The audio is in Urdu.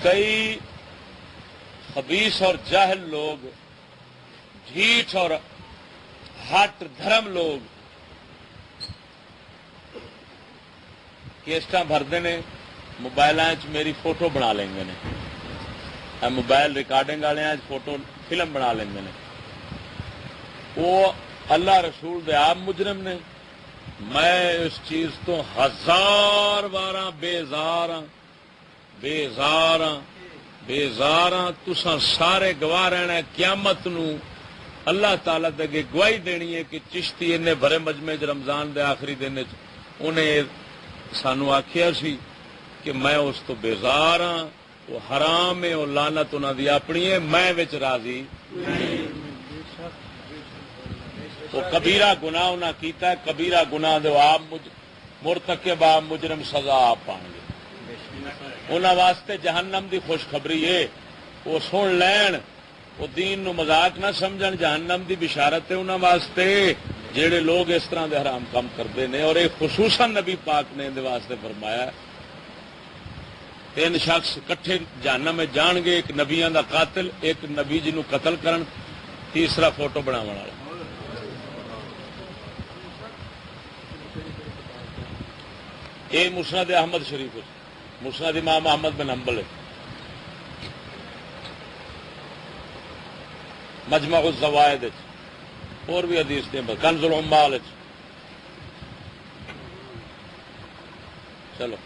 کئی خبیث اور جاہل لوگ، جھیٹ اور ہٹ دھرم لوگ کیسٹاں بھرتے ہیں، موبائل میری فوٹو بنا لیں گے، موبائل ریکارڈنگ والے فوٹو فلم بنا لیں گے، وہ اللہ رسول دے آپ مجرم نے. میں اس چیز تو ہزار بارہ بیزار ہاں. تساں سارے گواہ رہنا قیامت نو اللہ تعالی دے گواہی دینی ہے کہ چشتی انہیں بھرے مجمع رمضان دے آخری دن انہیں سانو آخیا سی کہ میں اس تو بیزار ہاں، وہ حرام ہے، وہ لعنت انہاں دی اپنی ہے، میں وچ راضی. وہ کبیرہ گناہ انہاں کیتا ہے، کبیرہ گناہ دے آپ مرتکب آپ مجرم سزا آپ پان گے. انہاں واسطے جہنم دی خوشخبری ہے، وہ سن لین، وہ دین نو مذاق نہ سمجھن. جہنم دی بشارت ہے انہاں واسطے جہے لوگ اس طرح دے حرام کام کرتے ہیں. اور ایک خصوصاً نبی پاک نے دے واسطے فرمایا 3 شخص کٹھے جہنم میں جان گے، ایک نبیاں دا قاتل، ایک نبی جنوں قتل کرن، تیسرا فوٹو بناون والا. یہ مسند احمد شریف، مسند امام احمد بن حنبل ہے، مجمع الزوائد اور بھی حدیث نے کنز العمال. چلو